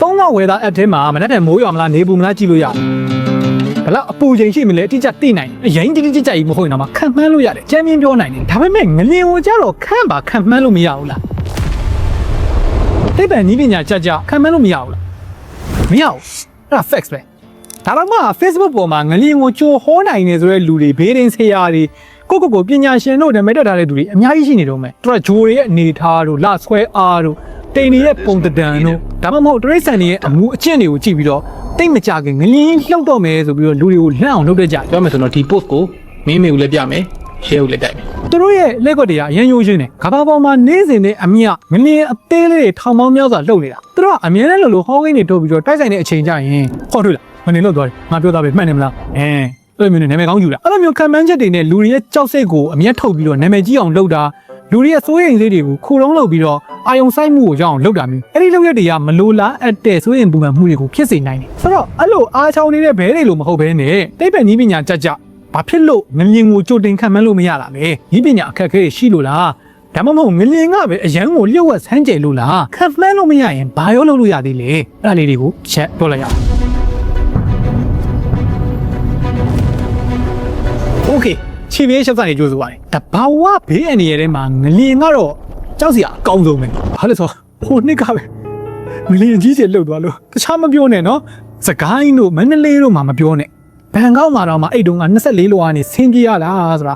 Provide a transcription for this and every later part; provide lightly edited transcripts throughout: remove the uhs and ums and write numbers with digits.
သုံးတော့ဝယ်သားအပ်ထဲမှာမနေ့ကမိုးရွာမလားနေပူမလားကြည့်လို့ရဘလောက်အပူချိန်ရှိမလဲအတိအကျသိနိုင်အရင်တိတိကျကျကြီးမဟုတ်ရင်တော့ခံမှန်းလို့ရတယ်ကျမ်းပြင်းပြောနိုင်တယ်ဒါပေမဲ့ငလင်ကိုကြတော့ခံမှန်းလို့မရဘူးလားတိပ္ပံနည်းပညာကြကြခံမှန်းလို့မရဘူးလားမရဘူးအဲ့ဒါ facts ပဲဒါတော့မှ Facebook ပေါ်မှာငလင်ကိုကြိုဟောနိုင်နေဆိုတဲ့လူတွေဘေးဒင်းဆရာတွေကိုပညာရှင်တို့နာမည်တက်ထားတဲ့သူတွေအများကြီးရှိနေတော့မယ်သူကဂျိုတွေရဲ့အနေထားတို့လဆွဲအားတို့တိန်တွေရဲ့ပုံတံတို့ဒါမှမဟုတ်တရိတ်ဆန်တွေရဲ့အမှုအကျင့်တွေကိုကြည့်ပြီးတော့တိတ်မကြခင်ငလင်းလှုပ်တော့မယ်ဆိုပြီးတော့လူတွေကိုလှမ်းအောင်လုပ်တတ်ကြပြောမယ်ဆိုတော့ဒီ post ကိုမင်းမေကိုလည်းပြမယ် share ကိုလည်းတိုက်မယ်သူတို့ရဲ့လက်ကွက်တွေကအရင်ရိုးရှင်းတယ်ကဘာပေါ်မှာနေစဉ်နဲ့အမြငလင်းအသေးလေးတွေထောင်ပေါင်းများစွာလှုပ်နေတာသူတို့ကအမြဲတမ်းလို့ဟောကိန်းတွေထုတ်ပြီးတော့တိုက်ဆိုင်တဲ့အချိန်ကျရင်ခေါ်တွေ့လာမနေလို့သွားတယ်ငါပြောသားပဲမှတ်နေမလားအဲ့လိုမျိုးနာမည်ကောင်းယူတာအဲ့လိုမျိုးခံမှန်းချက်တွေနဲ့လူတွေရဲ့ကြောက်စိတ်ကိုအမြတ်ထုတ်ပြီးတော့နာမည်ကြီးအောင်လုပ်တာလူတွေရဲ့စိုးရိမ်စိတ်တွေကိုခုလုံးလုပ်ပြီးတော့အာယုံဆိုင်မှုကိုရအောင်လုပ်တာမျိုးအဲ့ဒီလုပ်ရက်တွေကမလိုလားအပ်တဲ့စိုးရိမ်ပူပန်မှုတွေကိုဖြစ်စေနိုင်တယ်ဆိုတော့အဲ့လိုအားချောင်းနေတဲ့ဘဲတွေလို့မဟုတ်ဘဲနဲ့တိပ္ပံနည်းပညာကြကြဘာဖြစ်လို့ငလျင်ကိုကြိုတင်ခံမှန်းလို့မရတာလဲနည်းပညာအခက်အခဲရှိလို့လားဒါမှမဟုတ်ငလျင်ကပဲအရန်ကိုလျှို့ဝှက်ဆန်းကျယ်လို့လားခံမှန်းလို့မရရင်ဘာရောလုပ်လို့ရသေးလဲအဲ့ဒါလေးတွေကိုချက်ပြောလိုက်ရအောင်โอเคခြေပြေးရှောက်စားနေကြိုးစားပါတယ်တဘာဝဘေးအနေရတဲ့မှာငလျင်ကတော့ကြောက်စရာအကောင်းဆုံးပဲဘာလို့ဆိုဟိုနှစ်ကပဲငလျင်ကြီးကျယ်လှုပ်သွားလို့တခြားမပြောနဲ့နော်စကိုင်းတို့မန္တလေးတို့မှမပြောနဲ့ဘန်ကောက်မှာတော့မှအဲ့တုန်းက24လောကနေဆင်းပြေးရတာဆိုတာ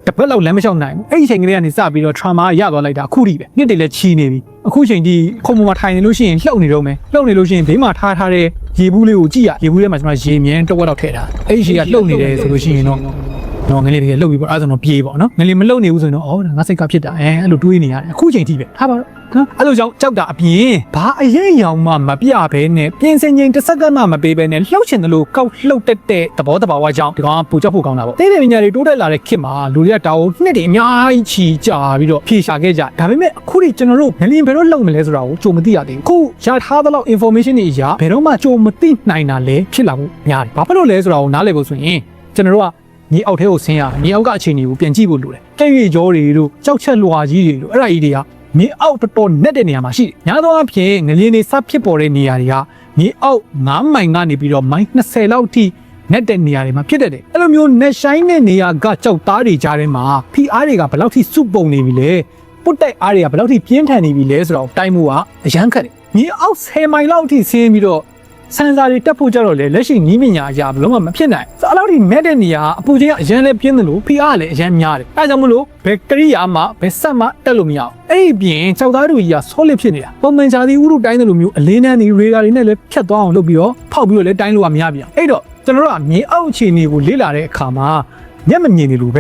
တပတ်လောက်လမ်းမလျှောက်နိုင်ဘူးအဲ့ဒီချိန်ကလေးကနေစပြီးတော့ trauma ရသွားလိုက်တာအခုထိပဲနှစ်တည်းလည်းချီနေပြီအခုချိန်ဒီခုံပေါ်မှာထိုင်နေလို့ရှိရင်လှုပ်နေတော့မယ်လှုပ်နေလို့ရှိရင်ဘေးမှာထားတဲ့ရေဘူးလေးကိုကြည့်ရရေဘူးထဲမှာကျွန်တော်ရေမြန်းတစ်ဝက်လောက်ထည့်ထားအဲ့ဒီရေကလှုပ်နေတယ်ဆိုလို့ရှိရင်တော့ငလျင်တွေလှုပ်ပြီးပေါ့အဲ့ဒါဆိုတော့ပြေးပေါ့နော်ငလျင်မလှုပ်နေဘူးဆိုရင်တော့အော်ငါစိတ်ကဖြစ်တာအဲ့လိုတွေးနေရတယ်အခုချိန်ထိပဲထားပါတော့နော်အဲ့လိုကြောင့်ကြောက်တာအပြင်ဘာအရင်ရောင်မှမပြဘဲနဲ့ပြင်စင်ချင်းတစ်စက္ကန့်မှမပေးဘဲနဲ့လှုပ်ချင်တယ်လို့ကောက်လှုပ်တက်တဲ့သဘောတဘာဝကြောင့်ဒီကောင်ပူကြောက်ဖို့ကောင်းတာပေါ့တိတိပညာတွေတိုးတက်လာတဲ့ခေတ်မှာလူတွေကတောင်းနှစ်တွေအများကြီးချီကြပြီးတော့ဖြေရှာခဲ့ကြဒါပေမဲ့အခုထိကျွန်တော်တို့ငလျင်ဘယ်တော့လှုပ်မလဲဆိုတာကိုကြိုမသိရသေးဘူးခုရထားသလောက် information တွေအရာဘယ်တော့မှကြိုမသိနိုင်တာလဲဖြစ်လာမှုများတယ်ဘာဖြစ်လို့လဲဆိုတာကိုနားလည်ဖို့ဆိုရင်ကျွန်တော်တို့ကမြေအောက်ထဲကိုဆင်းရမြေအောက်ကအခြေအနေကိုပြန်ကြည့်ဖို့လိုတယ်။ကဲ့ရွေကြောတွေတို့ကြောက်ချက်လွှာကြီးတွေတို့အဲ့ဒါကြီးတွေကမြေအောက်တော်တော်နက်တဲ့နေရာမှာရှိတယ်။ညာသောအဖြစ်ငလျင်တွေစဖြစ်ပေါ်တဲ့နေရာတွေကမြေအောက်9မိုင်ကနေပြီးတော့မိုင်20လောက်ထိနက်တဲ့နေရာတွေမှာဖြစ်တတ်တယ်။အဲ့လိုမျိုးနက်ဆိုင်တဲ့နေရာကကြောက်သားတွေကြားထဲမှာဖိအားတွေကဘယ်လောက်ထိစုပုံနေပြီလဲ။ပုတ်တိုက်အားတွေကဘယ်လောက်ထိပြင်းထန်နေပြီလဲဆိုတော့တိုင်းမှုကအရန်ခက်တယ်။မြေအောက်10မိုင်လောက်ထိဆင်းပြီးတော့စန်စာတွေတက်ဖို့ကြတော့လေလက်ရှိနီးပညာအရာဘလုံးမဖြစ်နိုင်အဲ့လောက်ထိမဲ့တဲ့နေရာအပူချိန်ကအရန်လည်းပြင်းတယ်လို့ဖိအားလည်းအရန်များတယ်အဲဒါကြောင့်မလို့ဘယ်ကရိယာမှဘယ်ဆက်မှတက်လို့မရအောင်အဲ့ဒီပြင်ကြောက်သားတို့ကြီးကဆောလစ်ဖြစ်နေတာပုံမှန်ခြားသီးဥရုတိုင်းတယ်လို့မျိုးအလင်းတန်းတွေရေဒါတွေနဲ့လည်းဖြတ်သွားအောင်လုပ်ပြီးတော့ဖောက်ပြီးတော့လည်းတိုင်းလို့ကမရပြန်အဲ့တော့ကျွန်တော်တို့ကမြေအောက်အခြေအနေကိုလေ့လာတဲ့အခါမှာမျက်မမြင်နေလို့ပ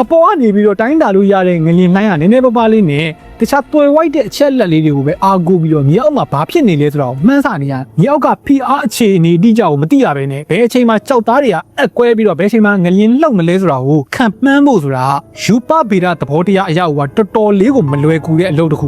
ဲအပေါ်ကနေပြီးတော့တိုင်းတာလို့ရတဲ့ငလျင်လှိုင်းကနည်းနည်းပါးပါးလေးနဲ့တခြားတွယ်ဝိုက်တဲ့အချက်လက်လေးတွေကိုပဲအာကိုပြီးတော့မြေအောက်မှာဘာဖြစ်နေလဲဆိုတော့မှန်းဆနေရမြေအောက်ကဖိအားအခြေအနေအတိအကျကိုမသိရဘဲနဲ့ဘယ်အချိန်မှာကြောက်သားတွေကအက်ကွဲပြီးတော့ဘယ်အချိန်မှာငလျင်လှုပ်မလဲဆိုတာကိုခံမှန်းဖို့ဆိုတာယူပဗေဒသဘောတရားအရာကတော်တော်လေးကိုမလွယ်ကူတဲ့အလုပ်တစ်ခုဒ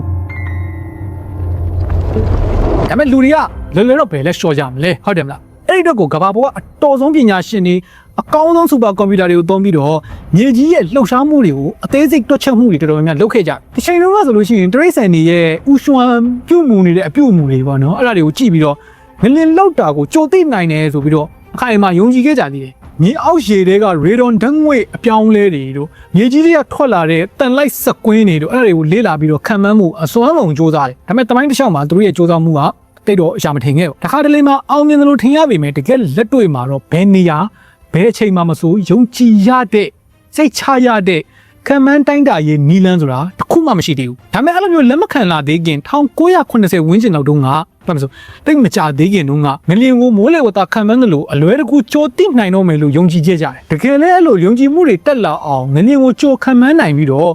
ါပေမဲ့လူတွေကလွယ်လွယ်တော့ဘယ်လဲရှော့ကြမလဲဟုတ်တယ်မလားအဲ့ဒီတော့ကိုကဘာပေါ်ကအတော်ဆုံးပညာရှင်တွေအကောင်းဆုံးစူပါကွန်ပျူတာတွေကိုသုံးပြီးတော့မြေကြီးရဲ့လှုပ်ရှားမှုတွေကိုအသေးစိတ်တွက်ချက်မှုတွေတော်တော်များများလုပ်ခဲ့ကြတယ်။ဒီချိန်တုန်းကဆိုလို့ရှိရင်တရိတ်ဆန်တွေရဲ့ဥရွှမ်းပြုတ်မှုနေတဲ့အပြုတ်မှုတွေပေါ့နော်။အဲ့ဒါတွေကိုကြည့်ပြီးတော့ငလျင်လောက်တာကိုကြိုသိနိုင်တယ်ဆိုပြီးတော့အခိုင်အမာယုံကြည်ခဲ့ကြသေးတယ်။မြေအောက်ရေတွေကရေဒွန်ဓာတ်ငွေ့အပြောင်းလဲတွေတို့မြေကြီးတွေကထွက်လာတဲ့တန်လိုက်စကွင်းတွေတို့အဲ့ဒါတွေကိုလေ့လာပြီးတော့ခံမှန်းမှုအစွမ်းကုန်စ조사တယ်။ဒါပေမဲ့တမိုင်းတစ်လျှောက်မှာသူတို့ရဲ့စ조사မှုကတိတ်တော့အရှာမထင်ခဲ့ဘူး။တခါတလေမှာအောင်မြင်တယ်လို့ထင်ရပေမဲ့တကယ်လက်တွေ့မှာတော့ဘယ်နေရာဘယ်အချိန်မှမဆိုယုံကြည်ရတဲ့စိတ်ချရတဲ့ခံမှန်းတိုင်းတာရေးနီလန်းဆိုတာတခုမှမရှိသေးဘူးဒါပေမဲ့အဲ့လိုမျိုးလက်မခံလာသေးခင်1980ဝန်းကျင်လောက်တုန်းကဘာမဆိုတိတ်မကြသေးခင်တုန်းကငလျင်ကိုမိုးလေဝသခံမှန်းတယ်လို့အလွဲတကူကြိုသိနိုင်တော့မယ်လို့ယုံကြည်ကြတယ်တကယ်လည်းအဲ့လိုယုံကြည်မှုတွေတက်လာအောင်ငလျင်ကိုကြိုခံမှန်းနိုင်ပြီးတော့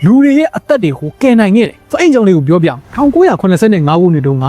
လူတွေရဲ့အသက်တွေကိုကယ်နိုင်ခဲ့တယ်ဆိုအဲ့အကြောင်းလေးကိုပြောပြ1985ခုနှစ်တုန်းက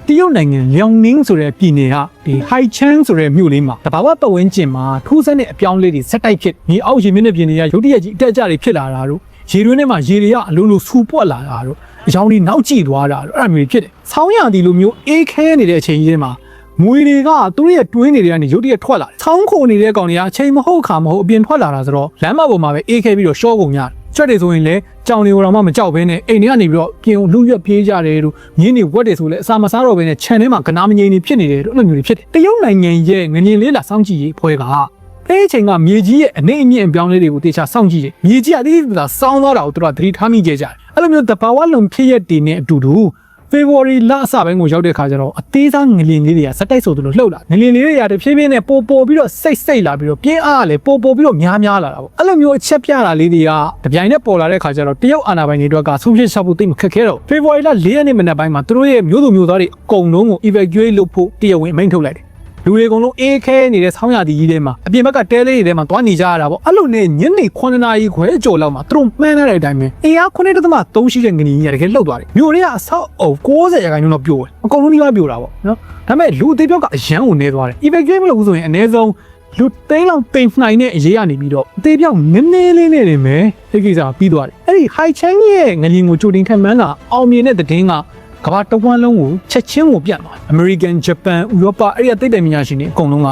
တရုတ်နိုင်ငံလျောင်နင်းဆိုတဲ့ပြည်နယ်ကဒီဟိုင်ချန်းဆိုတဲ့မြို့လေးမှာတဘာဝပတ်ဝန်းကျင်မှာထူးဆန်းတဲ့အပြောင်းလဲတွေဆက်တိုက်ဖြစ်မြေအောက်ရေမျက်နှာပြင်တွေကရုတ်တရက်ကြီးအတက်အကျတွေဖြစ်လာတာတို့ရေတွင်းထဲမှာရေတွေကအလုံးလုံးဆူပွက်လာတာတို့အကြောင်းတွေနောက်ကျသွားတာတို့အဲ့ဒါမျိုးဖြစ်တယ်။ဆောင်းရသည်လိုမျိုးအေးခဲနေတဲ့အချိန်ကြီးမှာမွေတွေကသူတို့ရဲ့တွင်းတွေကနေရုတ်တရက်ထွက်လာတယ်။ဆောင်းခိုနေတဲ့ကောင်တွေကအချိန်မဟုတ်ခါမဟုတ်အပြင်ထွက်လာတာဆိုတော့လမ်းမပေါ်မှာပဲအေးခဲပြီးတော့ရှော့ကုန်ရတယ်။ကျ ကြွက်တယ်ဆိုရင်လည်းကြောင်တွေကိုတော့မကြောက်ဘဲနဲ့အိမ်ထဲကနေပြီးတော့ပြင်လူရွက်ပြေးကြတယ်တို့မြင်းတွေဝက်တယ်ဆိုလည်းအစာမစားတော့ဘဲနဲ့ခြံထဲမှာကနာမငြိမ်နေဖြစ်နေတယ်တို့အဲ့လိုမျိုးတွေဖြစ်တယ်တရုတ်နိုင်ငံရဲ့ငလျင်လေးလာစောင့်ကြည့်ရေးဖွဲကအဲ့ဒီအချိန်ကမြေကြီးရဲ့အနေအမြင့်အပြောင်းလေးတွေကိုတေချာစောင့်ကြည့်တယ်မြေကြီးကတိတိကျကျစောင်းသွားတာကိုသူတို့ကသတိထားမိကြကြတယ်အဲ့လိုမျိုးတဘာဝလုံဖြစ်ရက်တည်နေအတူတူဖေဖော်ဝါရီလအစပိုင်းကိုရောက်တဲ့ခါကျတော့အသေးစားငလျင်လေးတွေကစက်တိုက်ဆိုသူတို့လှုပ်လာငလျင်လေးတွေကတဖြည်းဖြည်းနဲ့ပိုပြီးတော့စိတ်လာပြီးတော့ပြင်းအားကလည်းပိုပြီးတော့များလာတာပေါ့အဲ့လိုမျိုးအချက်ပြတာလေးတွေကတပြိုင်နက်ပေါ်လာတဲ့ခါကျတော့တရုတ်အာဏာပိုင်တွေတွေကဆုံးဖြတ်ချက်ဖို့သိမခက်ခဲတော့ဖေဖော်ဝါရီလ4ရက်နေ့မနက်ပိုင်းမှာသူတို့ရဲ့မျိုးသူမျိုးသားတွေအကုန်လုံးကို evacuate လုပ်ဖို့တရားဝင်အမိန့်ထုတ်လိုက်တယ်လူတွေအကုန်လုံးအေးခဲနေတဲ့ဆောင်းရာသီကြီးထဲမှာအပြင်ဘက်ကတဲလေးတွေထဲမှာသွားနေကြရတာပေါ့အဲ့လိုနဲ့ညနေ9နာရီခွဲကျော်လောက်မှာသူတို့မှန်းထားတဲ့အတိုင်းပဲအင်အား9.3ရှိတဲ့ငလျင်ကြီးတကယ်လှုပ်သွားတယ်မြို့တွေကအဆောက်အုံ90ရာခိုင်နှုန်းတော့ပြိုတယ်အကုန်လုံးဒီမှာပြိုတာပေါ့နော်ဒါပေမဲ့လူအသေးပြောက်ကအရန်ကိုနေသွားတယ် evacuate မလုပ်ဘူးဆိုရင်အနည်းဆုံးလူသိန်းလောက်တိမ်နိုင်တဲ့အရေးကနေပြီးတော့အသေးပြောက်နည်းနည်းလေးနဲ့နေမယ်ဒီကိစ္စပြီးသွားတယ်အဲ့ဒီ high chang ရဲ့ငလျင်ကိုကြိုတင်ခံမှန်းတာအောင်မြင်တဲ့သတင်းကကမ္ဘာတဝန်းလုံးကိုချက်ချင်းကိုပြတ်သွားတယ် American Japan ဥရောပအဲ့ဒီသိပ္ပံပညာရှင်တွေအကုန်လုံးက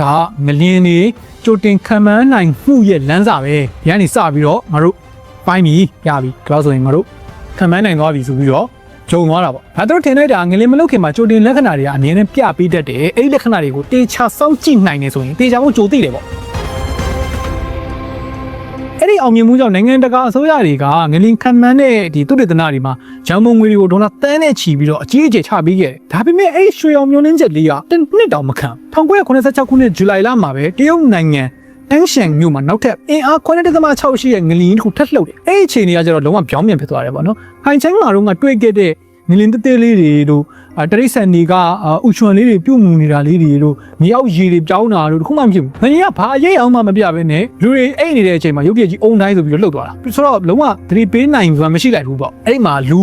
ဒါငလျင်တွေကြိုတင်ခံမှန်းနိုင်မှုရဲ့လမ်းစာပဲဒီကနေစပြီးတော့ငါတို့ပိုင်းပြီရပြီဒါဆိုရင်ငါတို့ခံမှန်းနိုင်သွားပြီဆိုပြီးတော့ဂျုံသွားတာပေါ့ဒါတို့ထင်လိုက်တာငလျင်မလုတ်ခင်မှာကြိုတင်လက္ခဏာတွေကအမြဲတမ်းပြပေးတတ်တယ်အဲ့ဒီလက္ခဏာတွေကိုတေချာစောင့်ကြည့်နိုင်နေဆိုရင်တေချာဖို့ကြိုသိတယ်ပေါ့အဲ့ဒီအောင်မြင်မှုကြောင့်နိုင်ငံတကာအစိုးရတွေကငလျင်ခံမှန်းတဲ့ဒီသုတေသနတွေမှာဂျောင်းမုံငွေတွေကိုဒေါ်လာတန်းနဲ့ချီပြီးတော့အကြီးအကျယ်ချပေးခဲ့တယ်ဒါပေမဲ့အဲ့ရွှေအောင်မျိုးနှင်းချက်လေးကတစ်နှစ်တောင်မခံ1986ခုနှစ်ဇူလိုင်လမှာပဲတရုတ်နိုင်ငံတန်းရှန်မြို့မှာနောက်ထပ်အင်အား9.6ရှိတဲ့ငလျင်တစ်ခုထပ်လှုပ်တယ်အဲ့ဒီအချိန်တွေကကျတော့လုံးဝပြောင်းပြန်ဖြစ်သွားတယ်ပေါ့နော်ဟိုင်ချိုင်းမှာတော့တွေ့ခဲ့တဲ့ငလျင်တဲလေးတွေတို့တရိတ်ဆန်တွေကဥချွန်လေးတွေပြုတ်မှုနေတာလေးတွေတို့မြေအောက်ရေတွေပြောင်းတာတို့တခုမှမဖြစ်ဘူး။ငလျင်ကဘာအရေးအောင်မှမပြဘဲနဲ့လူတွေအိတ်နေတဲ့အချိန်မှာရုပ်ပြကြီးအုံတိုင်းဆိုပြီးတော့လှုပ်သွားတာ။ဆိုတော့လုံးဝသတိပေးနိုင်ဆိုတာမရှိလိုက်ဘူးပေါ့။အဲ့ဒီမှာလူ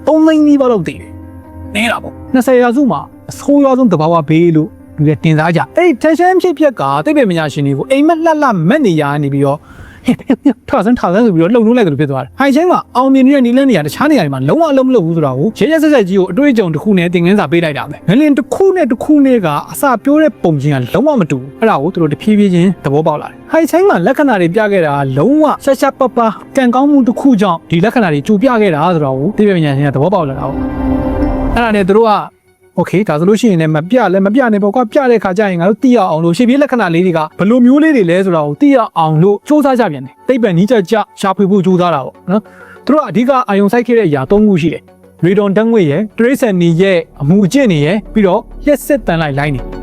3သိန်းနီးပါးလောက်တည်တယ်။နေတာပေါ့။20ရာစုမှာအဆိုးရွားဆုံးသဘာဝဘေးလို့လူတွေတင်စားကြ။အဲ့ဒီ tension ဖြစ်ကသိပ္ပံပညာရှင်တွေကိုအိမ်မက်လှမက်နေရနေပြီးတော့ထားစမ်းဆိုပြီးတော့လှုပ်နှုတ်လိုက်တယ်လို့ဖြစ်သွားတယ်။ဟိုင်ချိုင်းမှာအောင်မြင်နေတဲ့နီလန်းနေရာတခြားနေရာတွေမှာလုံးဝအလုံးမလုပ်ဘူးဆိုတာကိုရဲရဲဆက်ဆက်ကြီးကိုအတွေ့အကြုံတစ်ခုနဲ့သင်ခန်းစာပေးလိုက်တာပဲ။ငလျင်တစ်ခုနဲ့တစ်ခုနဲ့ကအစပြောတဲ့ပုံချင်းကလုံးဝမတူဘူး။အဲ့ဒါကိုသူတို့တဖြည်းဖြည်းချင်းသဘောပေါက်လာတယ်။ဟိုင်ချိုင်းမှာလက္ခဏာတွေပြခဲ့တာလုံးဝရှာပပကံကောင်းမှုတစ်ခုကြောင့်ဒီလက္ခဏာတွေကြိုပြခဲ့တာဆိုတော့သိပ္ပံပညာရှင်ကသဘောပေါက်လာတာပေါ့။အဲ့ဒါနဲ့သူတို့ကโอเคဒါဆိုလို့ရှိရင်လည်းမပြနဲ့ပေါ့ကွာပြတဲ့ခါကျရင်ငါတို့သိရအောင်လို့ရှေ့ပြေးလက္ခဏာလေးတွေကဘယ်လိုမျိုးလေးတွေလဲဆိုတာကိုသိရအောင်လို့စူးစမ်းကြပြန်တယ်သိပ္ပံနည်းကျရှာဖွေဖို့စူးစမ်းတာပေါ့နော်သူတို့ကအဓိကအာယုံစိုက်ခဲ့တဲ့အရာ၃ခုရှိတယ်ရေဒွန်တန်းငွေရဲ့တရိတ်ဆန်နီရဲ့အမှုအကျင့်တွေရဲ့ပြီးတော့ရက်စစ်တန်လိုက်လိုင်းနေ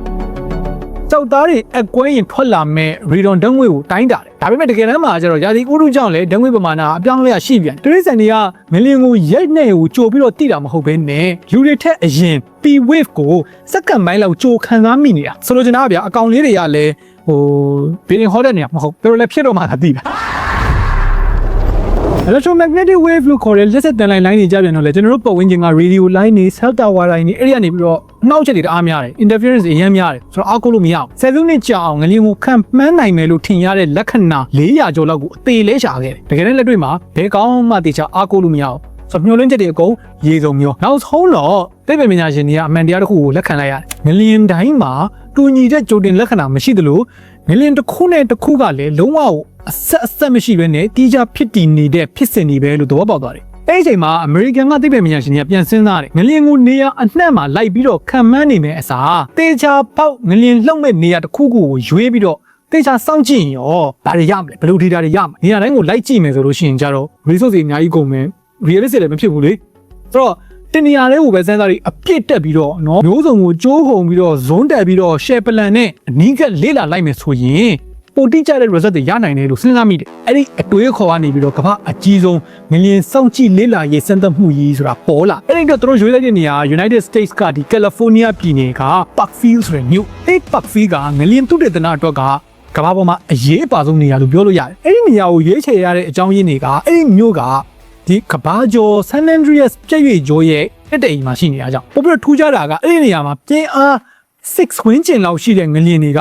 ကြောက်သားတွေအကွဲရင်ထွက်လာမဲ့ရေဒွန်တန်းငွေကိုတိုင်းတာတယ်ဒါပေမဲ့တကယ်တမ်းမှာကျတော့ရာသီဥတုကြောင့်လေတန်းငွေပမာဏအပြောင်းလဲရရှိပြန်တရိတ်ဆန်နီကငလျင်ကိုရိုက်နဲ့ကိုကြိုပြီးတော့တိတာမဟုတ်ဘဲနဲ့လူတွေထက်အရင်P wave ကိုစက္ကန့်ပိုင်းလောက်ကြိုခံစားမိနေတာဆိုလိုချင်တာကဗျာအကောင်လေးတွေကလည်းဘီလင်ဟောတဲ့နေရာမဟုတ်သူတို့လည်းဖြစ်တော့မှသာသိတာelectromagnetic wave လို့ခေါ်တဲ့လက်ဆက်တန်လိုင်းတွေကြပြန်တော့လေကျွန်တော်တို့ပတ်ဝန်းကျင်က radio line တွေ cell tower line တွေအဲ့ဒီကနေပြီးတော့နှောက်ချက်တွေတအားများတယ် interference အရင်များတယ်ဆိုတော့အောက်ကိုလို့မရအောင်ဆယ်စုနှစ်ကြာအောင်ငလျင်ကိုခံမှန်းနိုင်မယ်လို့ထင်ရတဲ့လက္ခဏာ400ကျော်လောက်ကိုအသေးလဲရှာခဲ့တယ်တကယ်လည်းလက်တွေ့မှာဘယ်ကောင်းမှတေချာအားကိုလို့မရအောင်ဆိုမျောလင်းချက်တွေအကုန်ရေစုံမျောနောက်ဆုံးတော့သိပ္ပံပညာရှင်တွေကအမှန်တရားတစ်ခုကိုလက်ခံလိုက်ရတယ်ငလျင်တိုင်းမှာတူညီတဲ့ကြိုတင်လက္ခဏာမရှိသလိုငလျင်တစ်ခုနဲ့တစ်ခုကလည်းလုံးဝအဆက်မရှိဘဲနဲ့တီးခြားဖြစ်တည်နေတဲ့ဖြစ်စဉ်တွေပဲလို့သဘောပေါက်သွားတယ်အဲ့ဒီအချိန်မှာအမေရိကန်ကသိပ္ပံပညာရှင်တွေကပြန်စဉ်းစားတယ်ငလျင်ကိုနေရာအနှံ့မှာလိုက်ပြီးတော့ခံမှန်းနေမယ်အစားတေချာပေါက်ငလျင်လှုပ်မဲ့နေရာတစ်ခုကိုရွေးပြီးတော့တေချာစောင့်ကြည့်ရင်ရောဒါတွေရမလဲဘယ်လို data တွေရမလဲနေရာတိုင်းကိုလိုက်ကြည့်မယ်ဆိုလို့ရှိရင်ကြတော့ resource တွေအများကြီးကုန်မယ် realistic လည်းမဖြစ်ဘူးလေဆိုတော့တင်နေရာလေးကိုပဲစမ်းစားပြီးအပြစ်တက်ပြီးတော့နော်မျိုးစုံကိုကြိုးခုံပြီးတော့ဇွန်းတက်ပြီးတော့ share plan နဲ့အနီးကပ်လေးလာလိုက်မယ်ဆိုရင်ပိုတိကျတဲ့ result တွေရနိုင်တယ်လို့စဉ်းစားမိတယ်အဲ့ဒီအတွေးခေါ်ကနေပြီးတော့ကမ္ဘာအကြီးဆုံးငလျင်စောင့်ကြည့်လေးလာရေးစမ်းသပ်မှုကြီးဆိုတာပေါ်လာအဲ့ဒီတော့သူတို့ရွေးလိုက်တဲ့နေရာ United States ကဒီ California ပြည်နယ်က Parkfield ဆိုတဲ့မြို့အဲ့ Parkfield ကငလျင်သုတေသနအတွက်ကကမ္ဘာပေါ်မှာအရေးအပါဆုံးနေရာလို့ပြောလို့ရတယ်အဲ့ဒီနေရာကိုရွေးချယ်ရတဲ့အကြောင်းရင်းတွေကအဲ့ဒီမြို့ကဒီကဘာကျော် San Andreas ပြည့်ရွေကျော်ရဲ့တက်တဲ့အိမ်မှာရှိနေတာကြောင့်ပို့ပြီးတော့ထူးခြားတာကအဲ့ဒီနေရာမှာပြင်းအား6 ဝန်းကျင်လောက်ရှိတဲ့ငလျင်တွေက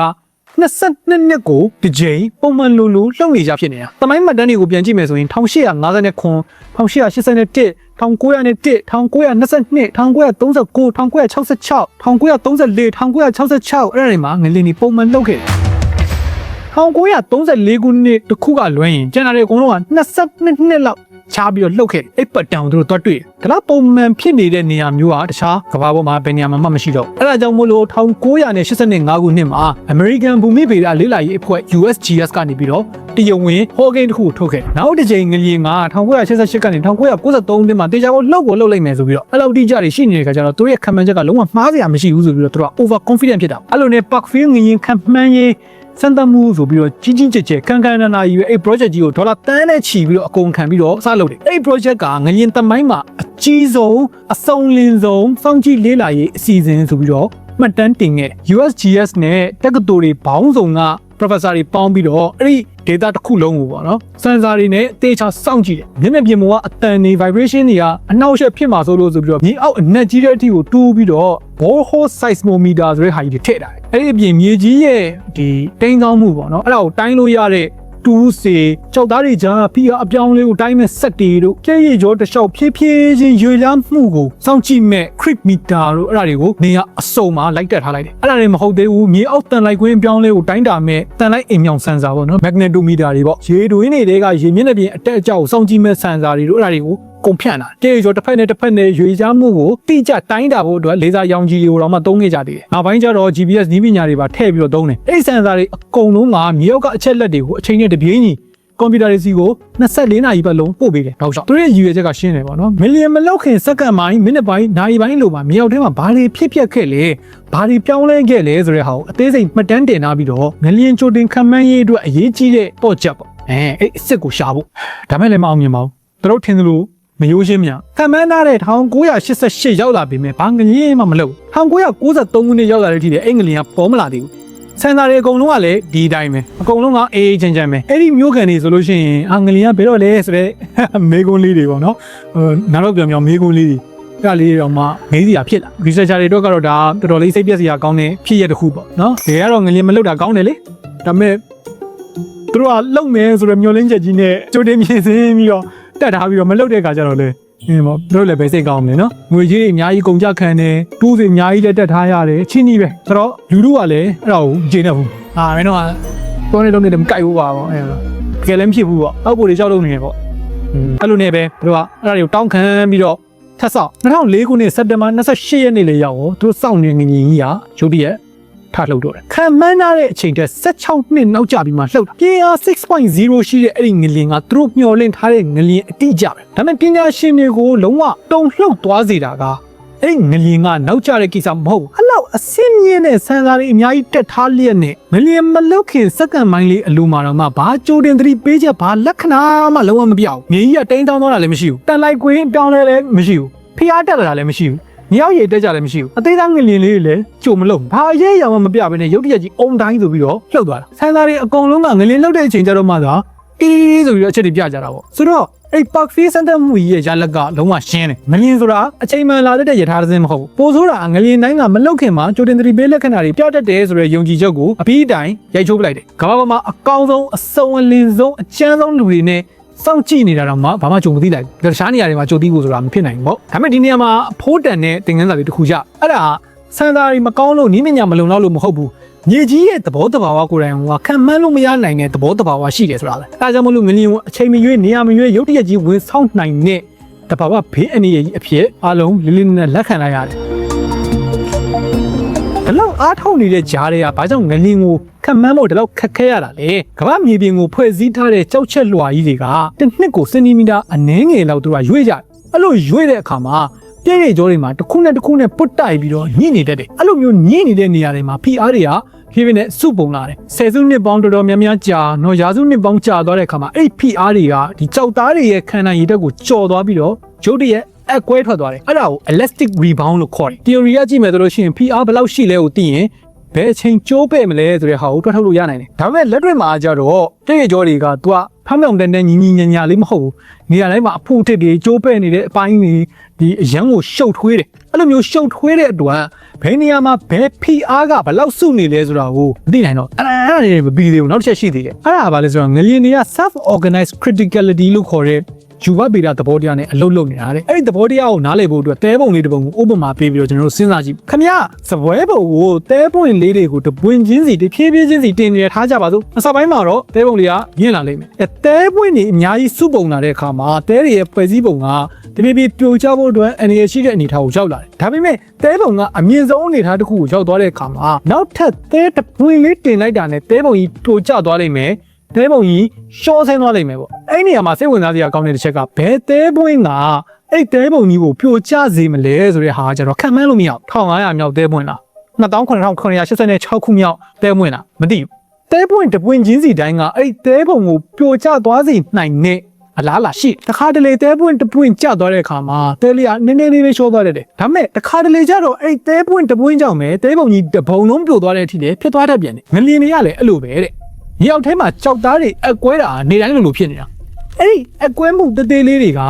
22နှစ်ကိုတစ်ကြိမ်ပုံမှန်လိုလှုပ်နေကြဖြစ်နေတာ။သမိုင်းမှတ်တမ်းတွေကိုပြန်ကြည့်မယ်ဆိုရင်1859 1881 1901 1922 1939 1966 1934 1966အဲ့ဒါတွေမှာငလျင်တွေပုံမှန်လှုပ်ခဲ့တယ်။ 1934ခုနှစ်တခုကလွှဲရင်ကျန်တာတွေအကုန်လုံးက22နှစ်လောက်ချပြီးတော့လှုပ်ခဲ့တယ်အဲ့ပတ်တောင်သူတို့တွတ်တွေ့တယ်ဒါကပုံမှန်ဖြစ်နေတဲ့နေရာမျိုးကတခြားကမ္ဘာပေါ်မှာဘယ်နေရာမှမရှိတော့အဲ့ဒါကြောင့်မို့လို့1985ခုနှစ်မှာ American ဘူမိဗေဒလေ့လာရေးအဖွဲ့ USGS ကနေပြီးတော့တရားဝင်ဟောကိန်းတစ်ခုကိုထုတ်ခဲ့နောက်တစ်ချိန်ငလျင်က1988ကနေ1993နှစ်မှာတေချာကိုလှုပ်လိုက်မယ်ဆိုပြီးတော့အဲ့လိုတိကျတွေရှိနေတဲ့ခါကျတော့သူတို့ရဲ့ခံမှန်းချက်ကလုံးဝမှားစရာမရှိဘူးဆိုပြီးတော့သူတို့က over confident ဖြစ်တာအဲ့လိုနဲ့ Parkfield ငလျင်ခံမှန်းရေးစံတမှုဆိုပြီးတော့ကြီးကျယ်ကန်နာယူအဲ့ project ကြီးကိုဒေါ်လာတန်းနဲ့ချီပြီးတော့အကုန်ခံပြီးတော့စလုပ်တယ်အဲ့ project ကငလျင်သမိုင်းမှာအကြီးဆုံးအစုံလင်ဆုံးစောင့်ကြည့်လေ့လာရေးအစီအစဉ်ဆိုပြီးတော့မှတ်တမ်းတင်ခဲ့ USGS နဲ့တက္ကသိုလ်တွေဘောင်းဆောင်က professor တွေပေါင်းပြီးတော့အဲ့ဒီ data တစ်ခုလုံးကိုပေါ့နော် sensor တွေနဲ့အသေးချာစောင့်ကြည့်တယ်မျက်နှာပြင်ပေါ်ကအတန်တွေ vibration တွေကအနှောက်အယှက်ဖြစ်မှာဆိုလို့ဆိုပြီးတော့မြေအောက်အနက်ကြီးတဲ့အထိကိုတိုးပြီးတော့ borehole seismometer ဆိုတဲ့ဟာကြီးတွေထည့်ထားတယ်အဲ့ဒီအပြင်မြေကြီးရဲ့ဒီတိမ်ကောင်းမှုပေါ့နော်အဲ့ဒါကိုတိုင်းလို့ရတဲ့တူးစီကြောက်သားတွေကြားဖိအားအပြောင်းလေးကိုတိုင်းမဲ့စက်တီတို့ကျဲရည်ကြောတလျှောက်ဖြည်းဖြည်းချင်းရွေလမ်းမှုကိုစောင့်ကြည့်မဲ့ creep meter တို့အဲ့ဒါတွေကိုနေရာအစုံမှာလိုက်တက်ထားလိုက်တယ်အဲ့ဒါတွေမဟုတ်သေးဘူးမြေအောက်တန်လိုက်ကွင်းအပြောင်းလေးကိုတိုင်းတာမဲ့တန်လိုက်အိမ်မြောင်စင်ဆာပေါ့နော် magnetometer တွေပေါ့ရေတွင်းတွေကရေမျက်နှာပြင်အတက်အကျကိုစောင့်ကြည့်မဲ့စင်ဆာတွေတို့အဲ့ဒါတွေကိုကုန်ဖြန့်တာတေးကျော်တစ်ဖက်နဲ့ရွေချမှုကိုတိကျတိုင်းတာဖို့အတွက်လေဆာရောင်ခြည်တွေကိုတော့မှသုံးခဲ့ကြသေးတယ်။နောက်ပိုင်းကျတော့ GPS နည်းပညာတွေပါထည့်ပြီးတော့သုံးတယ်။အဲ့ဒီစင်ဆာတွေအကုန်လုံးကမြေအောက်ကအချက်လက်တွေကိုအချိန်နဲ့တပြေးညီကွန်ပျူတာတွေစီကို24နာရီပတ်လုံးပို့ပေးတယ်။နောက်ဆုံးသူရဲ့ရည်ရွယ်ချက်ကရှင်းတယ်ပေါ့နော်။မီလီယံမလောက်ခင်စက္ကန့်ပိုင်းမိနစ်ပိုင်းနာရီပိုင်းလိုပါမြေအောက်ထဲမှာဘာတွေဖြစ်ခဲ့လဲ။ဘာတွေပြောင်းလဲခဲ့လဲဆိုတဲ့ဟာကိုအသေးစိတ်မှတ်တမ်းတင်ထားပြီးတော့ငလျင်ချိုတင်ခံမှန်းရေးအတွက်အရေးကြီးတဲ့ပေါ့ချက်ပေါ့။အဲ့အစ်စ်ကိုရှာဖို့ဒါမဲ့လည်းမအောင်မြင်ပါဘူး။သူတို့ထင်သလိုမယိုးရှင်းမြန်ခံမှန်းထားတဲ့1988ရောက်လာပြီမဲ့ဘာငလျင်မှမလုပ်1993ခုနှစ်ရောက်လာတဲ့အထိလည်းအဲ့ငလျင်ကပေါ်မလာသေးဘူးစင်တာတွေအကုန်လုံးကလည်းဒီအတိုင်းပဲအကုန်လုံးကအေးချမ်းပဲအဲ့ဒီမျိုးကန်တွေဆိုလို့ရှိရင်ငလျင်ကဘယ်တော့လဲဆိုတဲ့မေကွန်းလေးတွေပေါ့နော်နောက်တော့ပြောင်မေကွန်းလေးတွေအဲ့ဒါလေးတော့မှမေးစရာဖြစ်လာ researcher တွေတော့ကတော့ဒါတော်တော်လေးစိတ်ပြည့်စရာကောင်းတဲ့ဖြစ်ရတစ်ခုပေါ့နော်တကယ်ကတော့ငလျင်မလုပ်တာကောင်းတယ်လေဒါပေမဲ့သူတို့ကလုံမယ်ဆိုတော့မျောလင်းချက်ကြီးနဲ့ကြိုတင်မြင်စင်းပြီးတော့တက်ထားပြီးတော့မလုပ်တဲ့အခါကျတော့လေပေါ့တို့လည်းပဲစိတ်ကောင်းတယ်နော်ငွေကြီးတွေအများကြီးကုန်ကြခံတယ်တူးစီအများကြီးလည်းတက်ထားရတယ်ချင်းကြီးပဲဆိုတော့လူတို့ကလည်းအဲ့ဒါကိုဂျင်းနေဘူးမင်းတို့ကတောင်းနေတယ်မကြိုက်ဘူးပါပေါ့အဲ့ဒါတကယ်လည်းမဖြစ်ဘူးပေါ့အောက်ပိုတွေကြောက်လို့နေတယ်ပေါ့အဲ့လိုနဲ့ပဲတို့ကအဲ့ဒါတွေကိုတောင်းခံပြီးတော့ထပ်ဆောက်2004ခုနှစ်စက်တင်ဘာ28ရက်နေ့လေရောက်တော့သူစောင့်နေငင်းကြီးကရုတ်တရက်ထလှုပ်တော့တယ်ခံမှန်းထားတဲ့အချိန်တည်း16နှစ်နောက်ကျပြီးမှလှုပ်တာပြင်အား 6.0 ရှိတဲ့အဲ့ဒီငလျင်ကသူတို့မျှော်လင့်ထားတဲ့ငလျင်အတိအကျပဲဒါပေမဲ့ပညာရှင်တွေကိုလုံးဝတုံလှုပ်သွားစေတာကအဲ့ဒီငလျင်ကနောက်ကျတဲ့ကိစ္စမဟုတ်ဘူးအဲ့လောက်အစင်းမြင့်တဲ့ဆန်စာတွေအများကြီးတက်ထားလျက်နဲ့ငလျင်မလုတ်ခင်စက္ကန့်ပိုင်းလေးအလိုမှာတော့မှဘာကြိုတင်သတိပေးချက်ဘာလက္ခဏာမှလုံးဝမပြောက်မြေကြီးကတိန်းတောင်းသွားတာလည်းမရှိဘူးတန်လိုက်ကွင်းပြောင်းလဲလည်းမရှိဘူးဖျားတက်လာတာလည်းမရှိဘူးမြောက်ရည်တက်ကြလည်းမရှိဘူးအသေးသားငလျင်လေးတွေလည်းကြုံမလို့ဘာအရေးရောင်မှမပြဘဲနဲ့ရုတ်တရက်ကြီးအုံတိုင်းဆိုပြီးတော့လှုပ်သွားတာဆန်သားတွေအကုန်လုံးကငလျင်လှုပ်တဲ့အချိန်ကျတော့မှသာအေးဆိုပြီးတော့အချက်တွေပြကြတာပေါ့ဆိုတော့အဲ့ Parkfield စံတမှုကြီးရဲ့ရလက်ကလုံးဝရှင်းတယ်ငလျင်ဆိုတာအချိန်မှန်လာတဲ့ရထားတစ်စင်းမဟုတ်ဘူးပိုဆိုတာငလျင်တိုင်းကမလှုပ်ခင်မှာကြိုတင်သတိပေးလက္ခဏာတွေပြတတ်တယ်ဆိုတဲ့ယုံကြည်ချက်ကိုအပြီးအတိုင်းရိုက်ချိုးပလိုက်တယ်ကမ္ဘာပေါ်မှာအကောင်းဆုံးအစုံအလင်ဆုံးအချမ်းဆုံးလူတွေနဲ့စောင့်ကြည့်နေတာတော့မှဘာမှကြုံမသိလိုက်ဘူးတခြားနေရာတွေမှာကြုံသိဖို့ဆိုတာမဖြစ်နိုင်ဘူးပေါ့ဒါပေမဲ့ဒီနေရာမှာဖိုးတန်တဲ့သင်ခန်းစာတွေတစ်ခုကြအဲ့ဒါစံသားတွေမကောင်းလို့နည်းပညာမလုံလောက်လို့မဟုတ်ဘူးမြေကြီးရဲ့သဘောတဘာဝကိုယ်တိုင်ကခံမှန်းလို့မရနိုင်တဲ့သဘောတဘာဝရှိတယ်ဆိုတာပဲအဲဒါကြောင့်မလို့ငလျင်အချိန်မရွေးနေရာမရွေးရုတ်တရက်ကြီးဝင်ဆောင်နိုင်တဲ့တဘာဝဘေးအနေကြီးအဖြစ်အလုံးလေးလေးနက်လက်ခံလိုက်ရတယ်ဒီလောက်အားထုတ်နေတဲ့ကြားတွေကဘာကြောင့်ငလျင်ကိုခံမှန်းဖို့ဒီလောက်ခက်ခဲရတာလဲကမ္ဘာမြေပြင်ကိုဖွဲ့စည်းထားတဲ့ကြောက်ချက်လွှာကြီးတွေကတစ်နှစ်ကိုစင်တီမီတာအနည်းငယ်လောက်သူကရွေ့ကြတယ်အဲ့လိုရွေ့တဲ့အခါမှာပြည့်ရည်ကြောတွေမှာတစ်ခုနဲ့တစ်ခုနဲ့ပုတ်တိုက်ပြီးတော့ညှိနေတတ်တယ်အဲ့လိုမျိုးညှိနေတဲ့နေရာတွေမှာဖိအားတွေကဖြည်းဖြည်းနဲ့စုပုံလာတယ်ဆယ်စုနှစ်ပေါင်းတော်တော်များများကြာနော်ရာစုနှစ်ပေါင်းကြာသွားတဲ့အခါမှာအဲ့ဖိအားတွေကဒီကြောက်သားတွေရဲ့ခန္ဓာရည်ဓာတ်ကိုကျော်သွားပြီးတော့ရုပ်တရက်အကွဲထွက်သွားတယ်အဲ့ဒါကို elastic rebound လို့ခေါ်တယ် theory ကကြည့်မယ်ဆိုလို့ရှိရင်ဖိအားဘယ်လောက်ရှိလဲကိုသိရင်ဘယ်အချိန်ကျိုးပဲ့မလဲဆိုတဲ့ဟာကိုတွက်ထုတ်လို့ရနိုင်တယ်ဒါပေမဲ့လက်တွေ့မှာကြတော့ပြည့်ရည်ကြောတွေက तू ကဖမ်းမြောင်တဲ့ညီညာလေးမဟုတ်ဘူးနေရာတိုင်းမှာအဖုထစ်တွေကျိုးပဲ့နေတဲ့အပိုင်းတွေဒီအရန်ကိုရှုပ်ထွေးတယ်အဲ့လိုမျိုးရှုပ်ထွေးတဲ့အတွက်ဘယ်နေရာမှာဘယ်ဖိအားကဘယ်လောက်စုနေလဲဆိုတာကိုမသိနိုင်တော့အဲ့ဒါတွေမပြီးသေးဘူးနောက်တစ်ချက်ရှိသေးတယ်အဲ့ဒါကဘာလဲဆိုတော့ငလျင်တွေက self organized criticality လို့ခေါ်တဲ့ ယူဘဗေဒသဘောတရားနဲ့အလုပ်လုပ်နေတာတဲ့အဲ့ဒီသဘောတရားကိုနားလည်ဖို့အတွက်တဲပုံလေးတစ်ပုံကိုဥပမာပေးပြီးတော့ကျွန်တော်တို့စဉ်းစားကြည့်ခမရစပွဲပုံကိုတဲပွင့်လေးတွေကိုတပွင့်ချင်းစီတဖြည်းဖြည်းချင်းစီတင်နေထားကြပါစို့အစပိုင်းမှာတော့တဲပုံလေးကမြင့်လာလိမ့်မယ်တဲပွင့်တွေအများကြီးစုပုံလာတဲ့အခါမှာတဲတွေရဲ့ဖွဲ့စည်းပုံကတဖြည်းဖြည်းပြိုကျဖို့အတွက်အနေရရှိတဲ့အနေအထားကိုရောက်လာတယ်ဒါပေမဲ့တဲပုံကအမြင့်ဆုံးအနေအထားတစ်ခုကိုရောက်သွားတဲ့အခါမှာနောက်ထပ်တဲတပွင့်လေးတင်လိုက်တာနဲ့တဲပုံကြီးပြိုကျသွားလိမ့်မယ်တဲပုံကြီးရှော့ဆင်းသွားလိမ့်မယ်ပေါ့အဲ့ဒီနေရာမှာစိတ်ဝင်စားစရာကောင်းတဲ့တစ်ချက်ကဘယ်တဲပွင့်ကအဲ့တဲပုံကြီးကိုပြိုကျစေမလဲဆိုတဲ့ဟာကကျတော့ခံမှန်းလို့မရ1500မြောက်တဲပွင့်လား29,986ခုမြောက်တဲပွင့်လားမသိဘူးတဲပွင့်တပွင့်ချင်းစီတိုင်းကအဲ့တဲပုံကိုပြိုကျသွားစေနိုင်တဲ့အလားလာရှိတခါတလေတဲပွင့်တပွင့်ကျသွားတဲ့အခါမှာတဲလေးကနည်းနည်းလေးပဲရှော့သွားတယ်ဒါပေမဲ့တခါတလေကျတော့အဲ့တဲပွင့်တပွင့်ကြောင့်ပဲတဲပုံကြီးတပုံလုံးပြိုသွားတဲ့အထိလည်းဖြစ်သွားတတ်ပြန်တယ်ငလျင်တွေကလည်းအဲ့လိုပဲတဲ့မြေအောက်ထဲမှာကြောက်သားတွေအကွဲတာနေတိုင်းလိုဖြစ်နေတာအဲ့ဒီအကွဲမှုတသေးလေးတွေက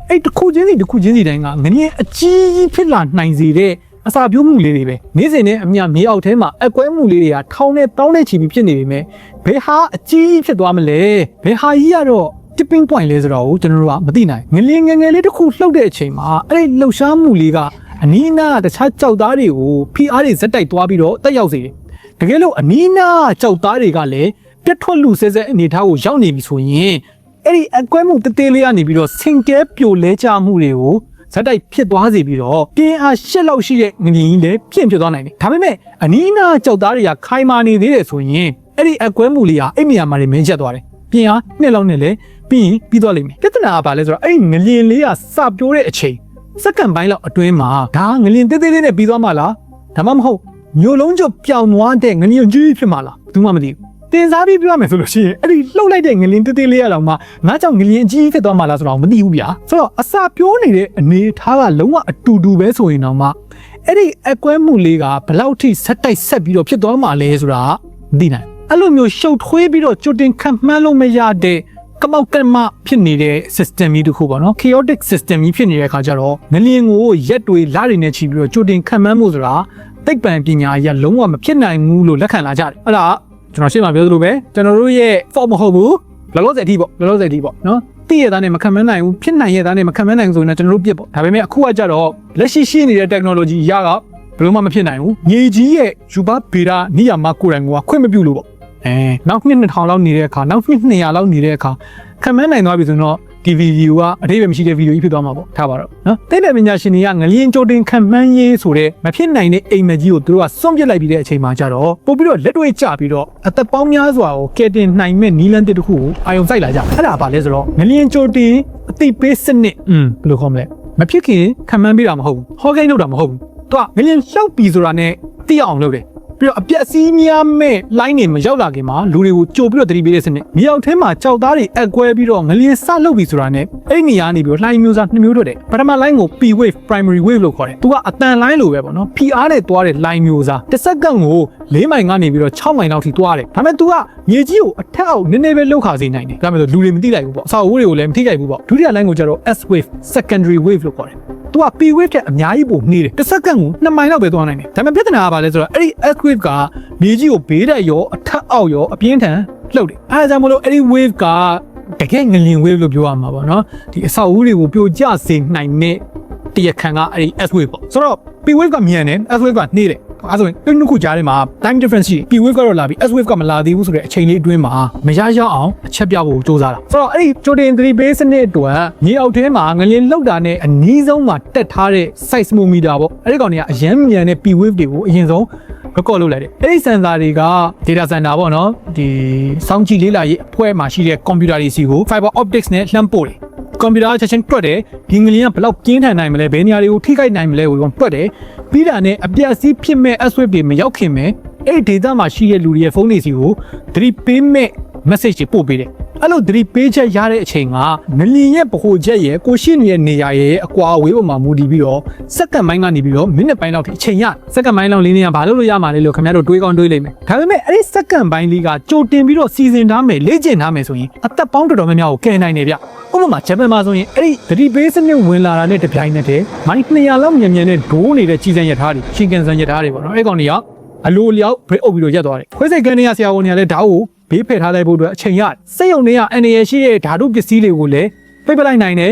အဲ့တစ်ခုချင်းစီတိုင်းကငလျင်အကြီးဖြစ်လာနိုင်စေတဲ့အစာပြိုးမှုလေးတွေပဲနေ့စဉ်နဲ့အမျှမြေအောက်ထဲမှာအကွဲမှုလေးတွေကထောင်နဲ့တောင်းနဲ့ချီပြီးဖြစ်နေပေမဲ့ဘယ်ဟာအကြီးဖြစ်သွားမလဲဘယ်ဟာကြီးကတော့ tipping point လဲဆိုတော့ကျွန်တော်တို့ကမသိနိုင်ငလျင်ငယ်လေးတစ်ခုလှုပ်တဲ့အချိန်မှာအဲ့ဒီလှုပ်ရှားမှုလေးကအနီးနားတခြားကြောက်သားတွေကိုဖိအားတွေဇက်တိုက်သွားပြီးတော့တက်ရောက်စေတယ်တကယ်လို့အနီးနားကြောက်သားတွေကလည်းပြတ်ထွက်လူဆဲဆဲအနေထားကိုရောက်နေပြီဆိုရင်အဲ့ဒီအကွဲမှုတသေးလေးကနေပြီးတော့ဆင်ကဲပြိုလဲကျမှုတွေကိုဇက်တိုက်ဖြစ်သွားစေပြီးတော့ပြင်းအား၈လောက်ရှိတဲ့ငလျင်ကြီးလည်းပြင့်ဖြစ်သွားနိုင်တယ်ဒါပေမဲ့အနီးနားကြောက်သားတွေကခိုင်မာနေသေးတယ်ဆိုရင်အဲ့ဒီအကွဲမှုလေးကအဲ့နေရာမှာမင်းချက်သွားတယ်ပြင်းအား2လောက်နဲ့လည်းပြီးသွားလိမ့်မယ်ပြဿနာကဘာလဲဆိုတော့အဲ့ငလျင်လေးကစပြိုးတဲ့အချိန်စက္ကန့်ပိုင်းလောက်အတွင်းမှာဒါငလျင်သေးသေးလေးနဲ့ပြီးသွားမှလားဒါမှမဟုတ်မျိုးလုံးကျပြောင်သွားတဲ့ငလျင်ကြီးဖြစ်မှလားဘူးမှမသိဘူးတင်စားပြီးပြောရမယ်ဆိုလို့ရှိရင်အဲ့ဒီလှုပ်လိုက်တဲ့ငလျင်သေးသေးလေးရတော့မှငါကြောင့်ငလျင်အကြီးဖြစ်သွားမှလားဆိုတော့မသိဘူးဗျာဆိုတော့အစာပြိုးနေတဲ့အနေထားကလုံးဝအတူတူပဲဆိုရင်တော့မှအဲ့ဒီအကွဲမှုလေးကဘလောက်ထိဆက်တိုက်ဆက်ပြီးတော့ဖြစ်သွားမှလဲဆိုတာမသိနိုင်အဲ့လိုမျိုးရှုပ်ထွေးပြီးတော့ကြိုတင်ခံမှန်းလို့မရတဲ့ကမောက်ကမဖြစ်နေတဲ့ system ကြီးတစ်ခုပေါ့နော် chaotic system ကြီးဖြစ်နေတဲ့အခါကျတော့ငလျင်ကိုရက်တွေလတွေနဲ့ချီပြီးတော့ကြိုတင်ခံမှန်းမှုဆိုတာသိပ္ပံပညာအရလုံးဝမဖြစ်နိုင်ဘူးလို့လက်ခံလာကြတယ်အဲ့ဒါကျွန်တော်ရှင်းမှာပြောသလိုပဲကျွန်တော်တို့ရဲ့ fault မဟုတ်ဘူးလောလောဆယ်အထိပေါ့နော်သိရတဲ့နဲ့မခံမနိုင်ဘူးဖြစ်နိုင်ရတဲ့နဲ့မခံမနိုင်ဘူးဆိုရင်ကျွန်တော်တို့ပြစ်ပေါ့ဒါပေမဲ့အခုကကြတော့လက်ရှိနေတဲ့ technology အရကဘယ်လိုမှမဖြစ်နိုင်ဘူးမြေကြီးရဲ့ယူဘဗေဒနေရာမှာကိုယ်တိုင်ကခွင့်မပြုလို့ပေါ့နောက်နှစ်2000လောက်နေတဲ့အခါနောက်နှစ်200လောက်နေတဲ့အခါခံမနိုင်သွားပြီဆိုတော့ဒီဗီဒီယိုကအတိတ်ပဲမရှိတဲ့ဗီဒီယိုကြီးဖြစ်သွားမှာပေါ့ထားပါတော့နော်သိတဲ့ပညာရှင်တွေကငလျင်ကြိုတင်ခံမှန်းရေးဆိုတဲ့မဖြစ်နိုင်တဲ့အိမ်မက်ကြီးကိုသူတို့ကစွန့်ပစ်လိုက်ပြီးတဲ့အချိန်မှာကြတော့ပို့ပြီးတော့လက်တွေ့ကျပြီးတော့အသက်ပေါင်းများစွာကိုကယ်တင်နိုင်မဲ့နီးလန်းတစ်ခုကိုအာရုံစိုက်လာကြအဲ့ဒါပါလဲဆိုတော့ငလျင်ကြိုတင်အသိပေးစနစ်ဘယ်လိုခေါ်မလဲမဖြစ်ခင်ခံမှန်းပေးတာမဟုတ်ဘူးဟောကိန်းလုပ်တာမဟုတ်ဘူးသူကငလျင်လှုပ်ပြီးဆိုတာနဲ့သိအောင်လုပ်တယ်ပြီးတော့အပြက်စီးများမဲ့လိုင်းတွေမရောက်လာခင်မှာလူတွေကိုကြိုပြီးတော့တတိပေးတဲ့စနစ်မြေအောက်ထဲမှာကြောက်သားတွေအကွဲပြီးတော့ငလျင်စလုပ်ပြီးဆိုတာနဲ့အဲ့ဒီနေရာနေပြီးတော့လှိုင်းမျိုးစား2မျိုးထွက်တယ်ပထမလိုင်းကို P wave primary wave လို့ခေါ်တယ်သူကအတန်လိုင်းလိုပဲပေါ့နော် PR နဲ့တွားတဲ့လိုင်းမျိုးစားတစ်စက္ကန့်ကို4မိုင်ကနေပြီးတော့6မိုင်လောက်ထိတွားတယ်ဒါပေမဲ့ तू ကမြေကြီးကိုအထက်အောက်နည်းနည်းပဲလှုပ်ခါစေနိုင်တယ်ဒါပေမဲ့လူတွေမသိလိုက်ဘူးပေါ့အစာအိုးတွေကိုလည်းမထိခိုက်ဘူးပေါ့ဒုတိယလိုင်းကိုကျတော့ S wave secondary wave လို့ခေါ်တယ်သူက P wave တဲ့အများကြီးပိုနေတယ်တစ်စက္ကန့်ကို2မိုင်လောက်ပဲသွားနိုင်တယ်ဒါပေမဲ့ပြဿနာကဘာလဲဆိုတော့အဲ့ဒီ S wave ကမြေကြီးကိုဘေးတက်ရောအထက်အောက်ရောအပြင်းထန်လှုပ်တယ်အဲဒါကြောင့်မလို့အဲ့ဒီ wave ကတကယ်ငလျင် wave လို့ပြောရမှာပေါ့နော်ဒီအဆောက်အဦတွေကိုပြိုကျစေနိုင်တဲ့တရားခံကအဲ့ဒီ S wave ပေါ့ဆိုတော့ P wave ကမြန်တယ် S wave ကနေတယ်အဲဆိုရင်တစ်ခုကြားထဲမှာ time difference ရှိ P wave ကတော့လာပြီး S wave ကမလာသေးဘူးဆိုတဲ့အချိန်လေးအတွင်းမှာမရရအောင်အချက်ပြဖို့စူးစမ်းတာဆိုတော့အဲ့ဒီကြိုတင်သတိပေးစနစ်အတွက်မြေအောက်ထဲမှာငလျင်လှုပ်တာနဲ့အနည်းဆုံးမှာတက်ထားတဲ့ seismometer ပေါ့အဲ့ဒီကောင်တွေကအရမ်းမြန်တဲ့ P wave တွေကိုအရင်ဆုံး record လုပ်လိုက်တယ်အဲ့ဒီ sensor တွေက data center ပေါ့နော်ဒီစောင့်ကြည့်လေ့လာရေးအဖွဲ့မှာရှိတဲ့ computer တွေစီကို fiber optics နဲ့လှမ်းပို့တယ်ကွန်ပျူတာချက်ချင်းတွက်တယ်ဒီငလျင်ကဘယ်လောက်ပြင်းထန်နိုင်မလဲဘယ်နေရာတွေကိုထိခိုက်နိုင်မလဲကိုတွက်တယ်ပြီးတာနဲ့အပြက်အစီးဖြစ်မဲ့ S wave တွေမရောက်ခင်မဲ့အဲ့ဒီ data မှာရှိတဲ့လူတွေရဲ့ဖုန်းတွေစီကိုသတိပေးမဲ့ message တွေပို့ပေးတယ်အဲ့လိုသတိပေးချက်ရတဲ့အချိန်ကငလျင်ရဲ့ဗဟိုချက်ရဲ့ကိုရှိနေတဲ့နေရာရဲ့အကွာအဝေးပေါ်မှာမူတည်ပြီးတော့စက္ကန့်ပိုင်းကနေပြီးတော့မိနစ်ပိုင်းလောက်ထိအချိန်ရစက္ကန့်ပိုင်းလောက်လေးနေရဘာလို့ရမှာလဲလို့ခင်ဗျားတို့တွေးကောင်းတွေးလိမ့်မယ်ဒါပေမဲ့အဲ့ဒီစက္ကန့်ပိုင်းလေးကကြိုတင်ပြီးတော့စီစဉ်ထားမယ်လေ့ကျင့်ထားမယ်ဆိုရင်အသက်ပေါင်းတော်တော်များများကိုကယ်နိုင်တယ်ဗျဥပမာဂျပန်မှာဆိုရင်အဲ့ဒီသတိပေးစနစ်ဝင်လာတာနဲ့တပြိုင်နက်တည်းမိုင်200လောက်မြန်မြန်နဲ့ဒိုးနေတဲ့ကြီးစံရထားတွေရှင်ကန်စံရထားတွေပေါ့နော်အဲ့ကောင်တွေကအလိုလျောက်ဘေးအုပ်ပြီးတော့ရက်သွားတယ်ခွဲစိတ်ကန်နေရဆရာဝန်တွေကလည်းဓာတ်ကိုဘေးဖယ်ထားလိုက်ဖို့အတွက်အချိန်ရတယ်စိတ်ယုံနေရအနေရရှိတဲ့ဓာတုပစ္စည်းတွေကိုလည်း ပိတ်ပလိုက်နိုင်တယ်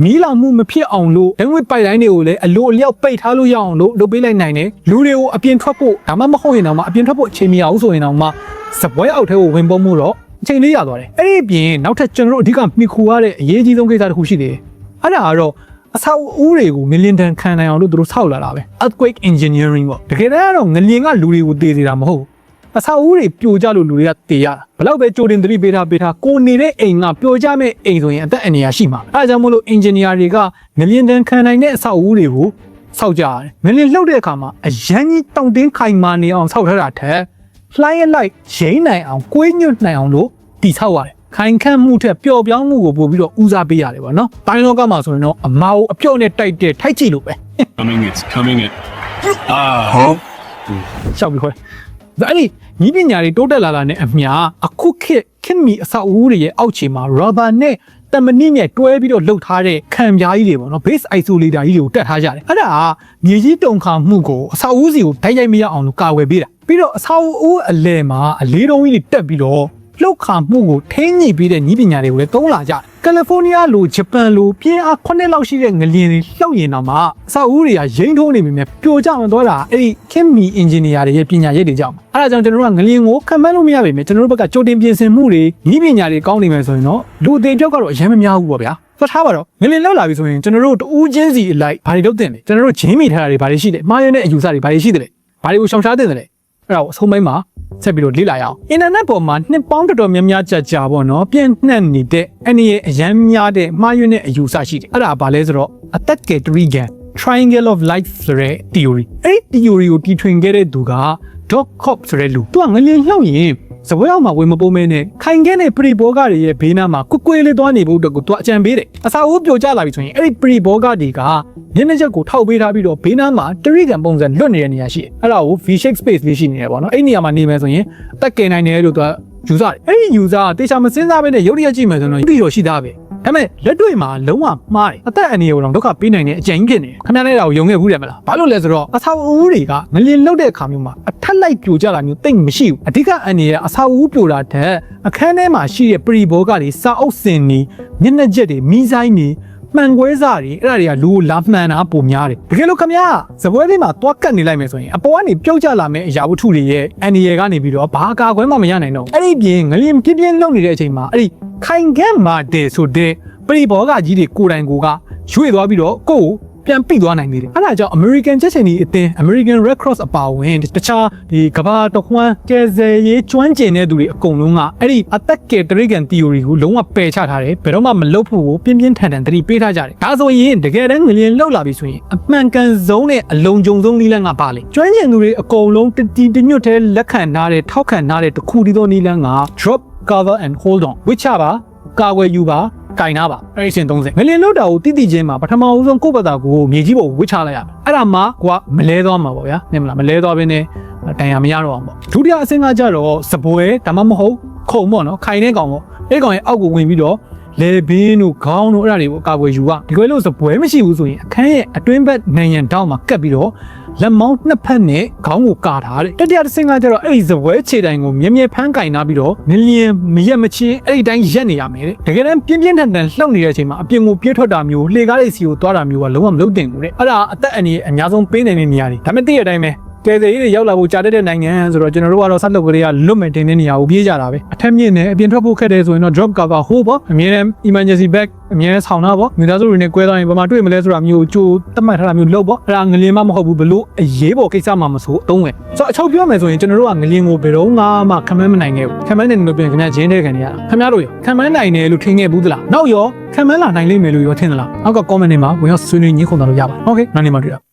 မီးလောင်မှုမဖြစ်အောင်လို့ဒန်းဝစ်ပိုက်လိုင်းတွေကိုလည်းအလိုအလျောက်ပိတ်ထားလို့ရအောင်လို့လုပ်ပေးလိုက်နိုင်တယ်လူတွေကိုအပြင်ထွက်ဖို့ဒါမှမဟုတ်ရင်တော့မှအပြင်ထွက်ဖို့အချိန်မရဘူးဆိုရင်တော့မှစပွဲအောက်ထဲကိုဝင်ပုံမှုတော့အချိန်လေးရသွားတယ်အဲ့ဒီအပြင်နောက်ထပ်ကျွန်တော်တို့အဓိကမိခူရတဲ့အရေးကြီးဆုံးကိစ္စတစ်ခုရှိသေးတယ်အဲ့ဒါကတော့အဆောက်အဦတွေကိုငလျင်တန်ခံနိုင်အောင်လို့သူတို့ဆောက်လာတာပဲ earthquake engineering ပေါ့တကယ်တမ်းကတော့ငလျင်ကလူတွေကိုတည်စေတာမဟုတ်အဆောက်အဦတွေပြိုကျလို့လူတွေကတည်ရတာဘလောက်ပဲကြိုတင်သတိပေးထားကိုနေတဲ့အိမ်ကပြိုကျမဲ့အိမ်ဆိုရင်အသက်အန္တရာယ်ရှိမှာအဲဒါကြောင့်မို့လို့ engineer တွေကငလျင်တန်ခံနိုင်တဲ့အဆောက်အဦတွေကိုဆောက်ကြရတယ်ငလျင်လှုပ်တဲ့အခါမှာအရန်ကြီးတောင့်တင်းခိုင်မာနေအောင်ဆောက်ထားတာထက်လှိုင်းလိုက်ရိမ့်နိုင်အောင်ကွေးညွတ်နိုင်အောင်လို့တည်ဆောက်ရတယ်ခိုင်ခန့်မှုထက်ပျော့ပြောင်းမှုကိုပို့ပြီးတော့ဦးစားပေးရတယ်ပေါ့နော်။တိုင်းလောကမှာဆိုရင်တော့အမားကိုအပြော့နဲ့တိုက်တဲ့ထိုက်ကြည့်လို့ပဲ coming it ရှောက်ပြီးခွဲဒါအဲ့ဒီညီပညာတွေတိုးတက်လာတာနဲ့အမျှအခုခင်မီအဆောက်အဦတွေရဲ့အောက်ခြေမှာ rubber နဲ့တမနစ်နဲ့တွဲပြီးတော့လှုပ်ထားတဲ့ခံပြားကြီးတွေပေါ့နော် base isolator ကြီးတွေကိုတက်ထားကြတယ်အဲ့ဒါကမြေကြီးတုန်ခါမှုကိုအဆောက်အဦစီကိုတိုက်ရိုက်မရအောင်လို့ကာဝယ်ပေးတာပြီးတော့အဆောက်အဦအလယ်မှာအလေးတုံးကြီးတွေတက်ပြီးတော့လှုပ်ခါမှုကိုထိန်းညှိပေးတဲ့ညီပညာတွေကိုလည်းသုံးလာကြတယ်ကယ်လီဖိုးနီးယားလိုဂျပန်လိုပြင်းအား9လောက်ရှိတဲ့ငလျင်တွေလှုပ်ရင်တော့မှအဆောက်အဦတွေကရိမ့်ထိုးနေပြီမြဲပြိုကျမသွားတာအဲ့ဒီခင်မီအင်ဂျင်နီယာတွေရဲ့ပညာရည်တွေကြောင့်အဲ့ဒါကြောင့်ကျွန်တော်တို့ကငလျင်ကိုခံမှန်းလို့မရပါဘူးကျွန်တော်တို့ဘက်ကကြိုတင်ပြင်ဆင်မှုတွေညီပညာတွေကောင်းနေမယ်ဆိုရင်တော့လူအသေးပြောက်ကတော့အရင်မများဘူးပေါ့ဗျာသတ်ထားပါတော့ငလျင်လောက်လာပြီဆိုရင်ကျွန်တော်တို့တူးချင်းစီအလိုက်ဘာတွေလုပ်တင်လဲကျွန်တော်တို့ဂျင်းမိထားတာတွေဘာတွေရှိလဲမှားရတဲ့အယူဆတွေဘာတွေရှိတယ်လဲဘာတွေကိုရှောင်ရှားတင်တယ်လဲအဲ့ဒါကိုအဆုံးပိုင်းမှာဆက်ပြီးတော့လေ့လာရအောင်အင်တာနက်ပေါ်မှာနှစ်ပေါင်းတော်တော်များများကြာပေါ့နော်ပြန့်နှံ့နေတဲ့အနေရဲ့အရန်များတဲ့မှားယွင်းတဲ့အယူဆရှိတယ်အဲ့ဒါဘာလဲဆိုတော့အသက်ကယ်တရီကန် triangle of life ဆိုတဲ့ theory အဲ့ဒီ theory ကိုတီထွင်ခဲ့တဲ့သူက Doc Cobb ဆိုတဲ့လူသူကငလျင်လှောက်ရင်စပွဲအောင်မှာဝင်မပုံးမဲနဲ့ခိုင်ခဲတဲ့ပရိဘောဂတွေရဲ့ဘေးနားမှာကွလေးသွားနေဖို့အတွက်ကိုသူအကြံပေးတယ်အစာအိုးပြိုကျလာပြီဆိုရင်အဲ့ဒီပရိဘောဂတွေကမျက်နှာချက်ကိုထောက်ပေးထားပြီးတော့ဘေးနားမှာတရိကန်ပုံစံလွတ်နေတဲ့နေရာရှိတယ်အဲ့ဒါကို V shape space လေးရှိနေတယ်ပေါ့နော်အဲ့ဒီနေရာမှာနေမယ်ဆိုရင်အသက်ကယ်နိုင်တယ်လို့သူကယူဆတယ်အဲ့ဒီယူဆကတေချာမစင်းစားဘဲနဲ့ရုပ်ရည်ကြည့်မယ်ဆိုတော့ပြီးတော့ရှိသားပဲဒါပေမဲ့လက်တွေ့မှာလုံးဝမှားတယ်အသက်အန္တရာယ်ကိုတော့ဒုက္ခပေးနိုင်တဲ့အကြိမ်ဖြစ်နေခင်ဗျားလည်းဒါကိုယုံခဲ့ဘူးတယ်မလားဘာလို့လဲဆိုတော့အဆောက်အဦတွေကငလျင်လှုပ်တဲ့အခါမျိုးမှာအထက်လိုက်ပြိုကျလာမျိုးတိတ်မရှိဘူးအဓိကအန္တရာယ်အဆောက်အဦပြိုတာတဲ့အခန်းထဲမှာရှိတဲ့ပရိဘောဂတွေစာအုပ်စင်တွေမျက်နှာကျက်တွေမီးဆိုင်တွေမှန်ကွဲစားတွေအဲ့ဒါတွေကလူကိုလာမှန်တာပုံများတယ်တကယ်လို့ခင်ဗျားစပွဲလေးမှာသွားကတ်နေလိုက်မယ်ဆိုရင်အပေါ်ကနေပြုတ်ကျလာမယ့်အရာဝတ္ထုတွေရဲ့အန္တရာယ်ကနေပြီးတော့ဘာကာကွယ်မှမရနိုင်တော့အဲ့ဒီပြင်ငလျင်ပြင်းပြင်းလှုပ်နေတဲ့အချိန်မှာအဲ့ဒီခိုင်ခဲမာတဲ့ဆိုတဲ့ပရိဘောဂကြီးတွေကိုယ်တိုင်ကိုကရွေ့သွားပြီးတော့ကိုယ်ပြန်ပိသွားနိုင်နေတယ်အဲ့ဒါကြောင့် American ချက်ချင်းဒီအတင်း American Red Cross အပါအဝင်တခြားဒီကမ္ဘာတခွန်းကယ်ဆယ်ရေးကျွမ်းကျင်တဲ့သူတွေအကုန်လုံးကအဲ့ဒီအသက်ကယ်တရိကန် theory ကိုလုံးဝပယ်ချထားတယ်ဘယ်တော့မှမလုပ်ဖို့ကိုပြင်းပြင်းထန်ထန်သတိပေးထားကြတယ်ဒါဆိုရင်တကယ်တမ်းငလျင်လှုပ်လာပြီဆိုရင်အမှန်ကန်ဆုံးနဲ့အလုံးကြုံဆုံးနည်းလမ်းကပါလေကျွမ်းကျင်သူတွေအကုန်လုံးတညွတ်တဲ့လက်ခံထားတဲ့ထောက်ခံထားတဲ့တခုတည်းသောနည်းလမ်းက drop cover and hold on ဝစ်ချပါကာဝယ်ယူပါကင်နာပါအဲ့ဒီစင်30ငလျင်လှုပ်တာကိုတိချင်းမှာပထမဦးဆုံးကိုယ့်ဘက်ကကိုမြေကြီးပေါ်ဝစ်ချလိုက်ရမယ်အဲ့ဒါမှကိုကမလဲသွားမှာပေါ့ဗျာနင်မလားမလဲသွားဘဲနဲ့တန်ရမရတော့အောင်ပေါ့ဒုတိယအဆင့်ကကြတော့စပွဲဒါမှမဟုတ်ခုံပေါ့နော်ခိုင်တဲ့ကောင်ပေါ့အဲ့ကောင်ရဲ့အောက်ကိုဝင်ပြီးတော့လေဘင်းတို့ခေါင်းတို့အဲ့ဒါတွေကိုအကာအကွယ်ယူရဒီကွယ်လို့စပွဲမရှိဘူးဆိုရင်အခန်းရဲ့အတွင်းဘက်နိုင်ရန်တောင်းမှာကပ်ပြီးတော့လက်မောင်းနှစ်ဖက်နဲ့ခေါင်းကိုကာထားတယ်တတိယတစ်ဆင့်ကကျတော့အဲ့ဒီစပွဲခြေတိုင်ကိုမြဲမြဲဖမ်းကင်ထားပြီးတော့ငလျင်မရက်မချင်းအဲ့ဒီတိုင်းရက်နေရမယ်တဲ့တကယ်တမ်းပြင်းပြင်းထန်ထန်လှုပ်နေတဲ့အချိန်မှာအပြင်ကိုပြေးထွက်တာမျိုးလှေကားလေးစီကိုသွားတာမျိုးကလုံးဝမလုပ်တင်ဘူးတဲ့အဲ့ဒါအသက်အန္တရာယ်အများဆုံးပေးနေတဲ့နေရာတွေဒါပေမဲ့သိတဲ့အတိုင်းပဲကဲတဲ့ရေးရောက်လာဖို့ကြာတဲ့နိုင်ငံဆိုတော့ကျွန်တော်တို့ကတော့ဆက်လုပ်ကြရလွတ်မဲ့တင်တဲ့နေရာကိုပြေးကြတာပဲအထက်မြင့်နဲ့အပြင်ထွက်ဖို့ခက်တယ်ဆိုရင်တော့ drop cover ဟိုးပေါ့အမြဲတမ်း emergency bag အမြဲဆောင်တာပေါ့မိသားစုတွေနဲ့ကွဲသွားရင်ဘာမှတွေ့မလဲဆိုတာမျိုးကြိုသတ်မှတ်ထားတာမျိုးလုပ်ပေါ့အဲ့ဒါငလျင်မှမဟုတ်ဘူးဘလို့အရေးပေါ်ကိစ္စမှမဆိုအသုံးဝင်ဆိုတော့အချုပ်ပြောမယ်ဆိုရင်ကျွန်တော်တို့ကငလျင်ကိုဘယ်တော့မှခံမနိုင်ခဲ့ဘူးခံမနိုင်တယ်လို့ပြင်ခင်ဗျာဂျင်းတဲ့ခံနေရတာခင်ဗျားတို့ရောခံမနိုင်တယ်လို့ထင်ခဲ့ဘူးသလားနောက်ရောခံမလာနိုင်လိမ့်မယ်လို့ရောထင်သလားနောက်က comment တွေမှာဝင်ရောက်ဆွေးနွေးညှိခုံတာလို့ရပါတယ် okay နောက်နေ့မှတွေ့တာ